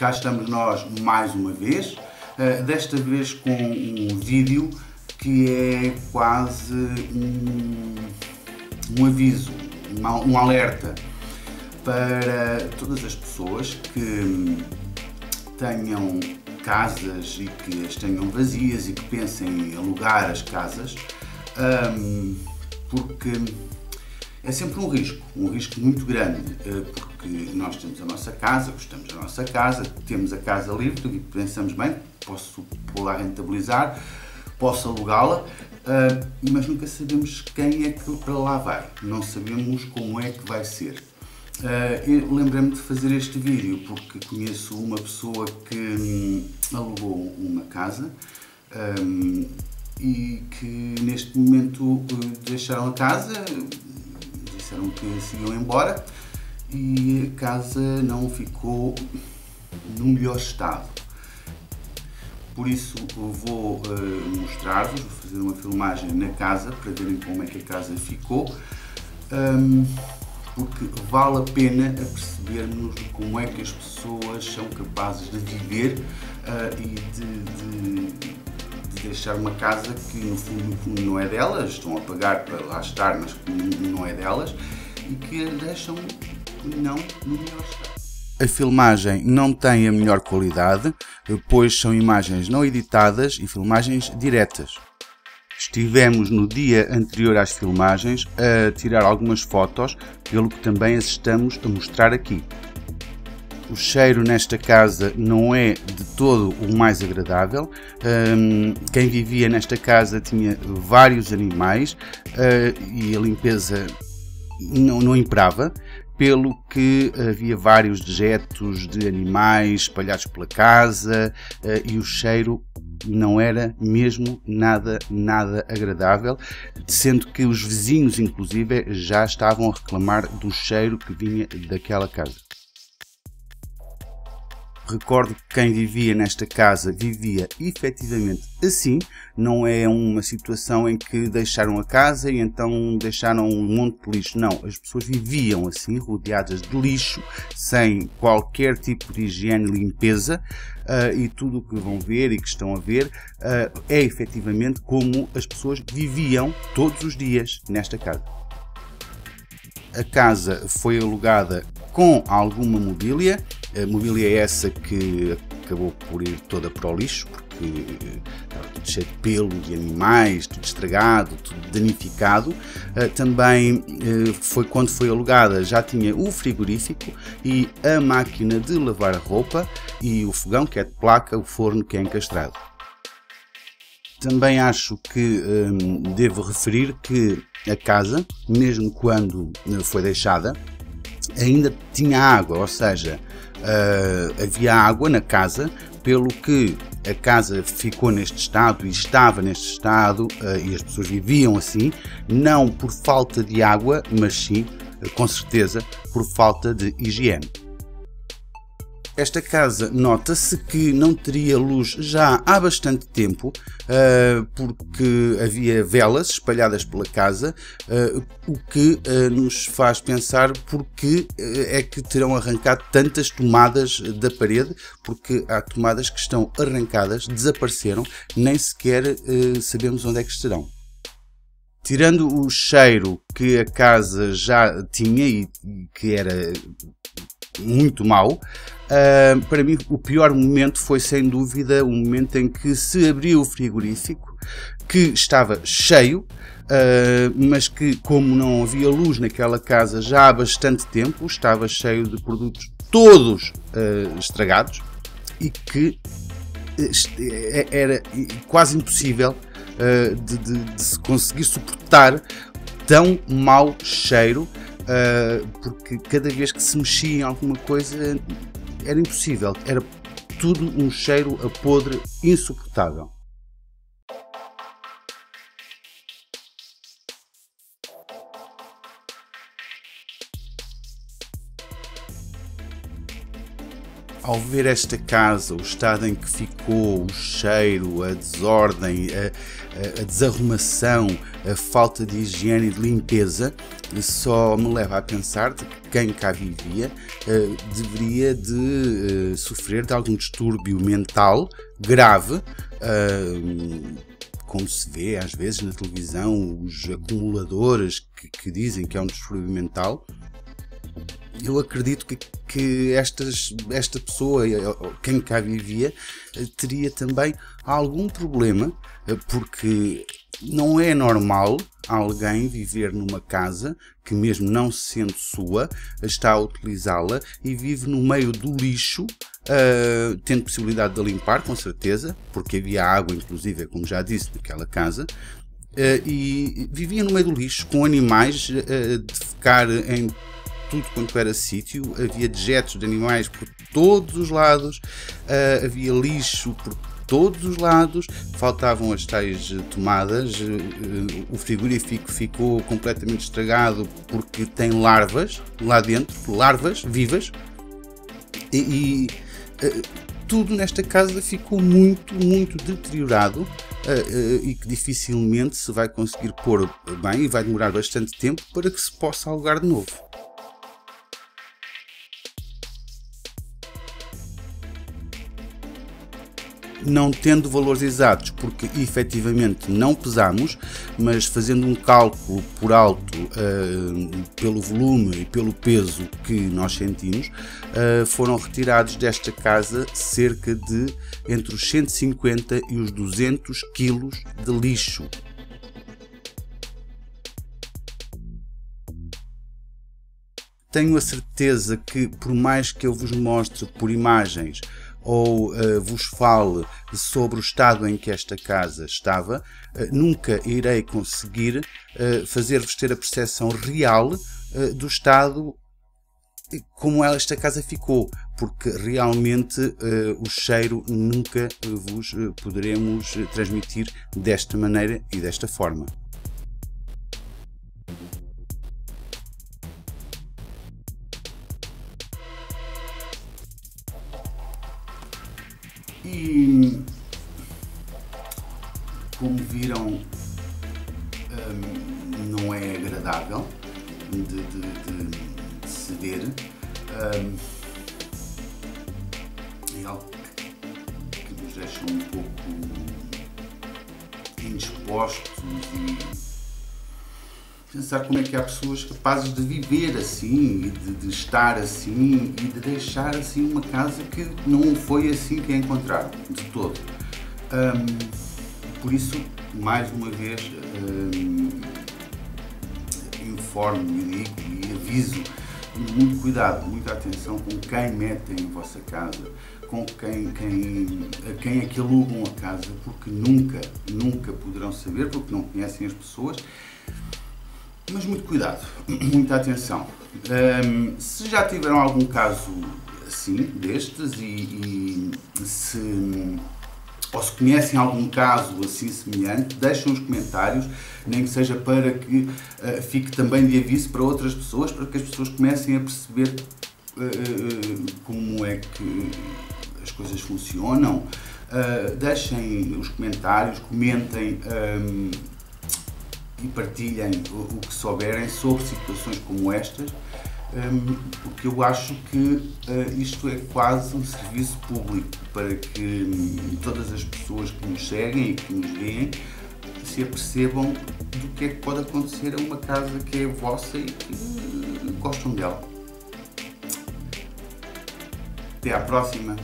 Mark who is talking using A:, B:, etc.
A: cá estamos nós mais uma vez, desta vez com um vídeo que é quase um aviso, um alerta para todas as pessoas que tenham casas e que as tenham vazias e que pensem em alugar as casas, porque é sempre um risco muito grande, porque nós temos a nossa casa, gostamos da nossa casa, temos a casa livre e pensamos, bem, posso pô-la a rentabilizar, posso alugá-la, mas nunca sabemos quem é que para lá vai, não sabemos como é que vai ser. Eu lembrei-me de fazer este vídeo porque conheço uma pessoa que alugou uma casa e que neste momento deixaram a casa, disseram que se iam embora e a casa não ficou no melhor estado. Por isso vou mostrar-vos, vou fazer uma filmagem na casa para verem como é que a casa ficou, porque vale a pena percebermos como é que as pessoas são capazes de viver e de deixar uma casa que no fundo não é delas, estão a pagar para lá estar, mas que não é delas, e que a deixam não no melhor estado. A filmagem não tem a melhor qualidade, pois são imagens não editadas e filmagens diretas. Estivemos no dia anterior às filmagens a tirar algumas fotos, pelo que também as estamos a mostrar aqui. O cheiro nesta casa não é de todo o mais agradável. Quem vivia nesta casa tinha vários animais e a limpeza não imperava, pelo que havia vários dejetos de animais espalhados pela casa e o cheiro não era mesmo nada agradável, sendo que os vizinhos inclusive já estavam a reclamar do cheiro que vinha daquela casa. Recordo que quem vivia nesta casa vivia efetivamente assim, não é uma situação em que deixaram a casa e então deixaram um monte de lixo. Não, as pessoas viviam assim, rodeadas de lixo, sem qualquer tipo de higiene e limpeza, e tudo o que vão ver e que estão a ver é efetivamente como as pessoas viviam todos os dias nesta casa. A casa foi alugada com alguma mobília, mobília essa que acabou por ir toda para o lixo, porque estava tudo cheio de pelo de animais, tudo estragado, tudo danificado. Também quando foi alugada já tinha o frigorífico e a máquina de lavar a roupa e o fogão, que é de placa, o forno, que é encastrado. Também acho que devo referir que a casa, mesmo quando foi deixada, ainda tinha água, ou seja, havia água na casa, pelo que a casa ficou neste estado e estava neste estado e as pessoas viviam assim, não por falta de água, mas sim, com certeza, por falta de higiene. Esta casa nota-se que não teria luz já há bastante tempo, porque havia velas espalhadas pela casa, o que nos faz pensar porque é que terão arrancado tantas tomadas da parede, porque há tomadas que estão arrancadas, desapareceram, nem sequer sabemos onde é que estarão. Tirando o cheiro que a casa já tinha e que era muito mau, para mim o pior momento foi sem dúvida o momento em que se abriu o frigorífico, que estava cheio, mas que, como não havia luz naquela casa já há bastante tempo, estava cheio de produtos todos estragados e que era quase impossível de se conseguir suportar tão mau cheiro, porque cada vez que se mexia em alguma coisa era impossível, era tudo um cheiro a podre insuportável. Ao ver esta casa, o estado em que ficou, o cheiro, a desordem, a desarrumação, a falta de higiene e de limpeza, só me leva a pensar de que quem cá vivia deveria de sofrer de algum distúrbio mental grave, como se vê às vezes na televisão, os acumuladores que dizem que é um distúrbio mental. Eu acredito que esta pessoa, quem cá vivia, teria também algum problema, porque não é normal alguém viver numa casa que, mesmo não sendo sua, está a utilizá-la e vive no meio do lixo, tendo possibilidade de limpar, com certeza, porque havia água, inclusive, como já disse, naquela casa. E vivia no meio do lixo, com animais de ficar em tudo quanto era sítio, havia dejetos de animais por todos os lados, havia lixo por todos os lados, faltavam as tais tomadas, o frigorífico ficou completamente estragado porque tem larvas lá dentro, larvas vivas, e tudo nesta casa ficou muito deteriorado, e que dificilmente se vai conseguir pôr bem, e vai demorar bastante tempo para que se possa alugar de novo. Não tendo valores exatos, porque efetivamente não pesamos, mas fazendo um cálculo por alto, pelo volume e pelo peso que nós sentimos, foram retirados desta casa cerca de entre os 150 e os 200 quilos de lixo. Tenho a certeza que, por mais que eu vos mostre por imagens ou vos fale sobre o estado em que esta casa estava, nunca irei conseguir fazer-vos ter a percepção real do estado como esta casa ficou, porque realmente o cheiro nunca vos poderemos transmitir desta maneira e desta forma. E como viram, não é agradável de se ver, é algo que nos deixa um pouco indispostos e pensar como é que há pessoas capazes de viver assim, e de estar assim e de deixar assim uma casa que não foi assim que a encontraram, de todo. Por isso, mais uma vez, informo e digo e aviso, muito cuidado, muita atenção com quem metem em vossa casa, com a quem é que alugam a casa, porque nunca poderão saber, porque não conhecem as pessoas. Mas muito cuidado, muita atenção. Se já tiveram algum caso assim, destes, ou se conhecem algum caso assim semelhante, deixem os comentários, nem que seja para que fique também de aviso para outras pessoas, para que as pessoas comecem a perceber como é que as coisas funcionam. Deixem os comentários, comentem e partilhem o que souberem sobre situações como estas, porque eu acho que isto é quase um serviço público para que todas as pessoas que nos seguem e que nos veem se apercebam do que é que pode acontecer a uma casa que é vossa e que gostam dela. Até à próxima!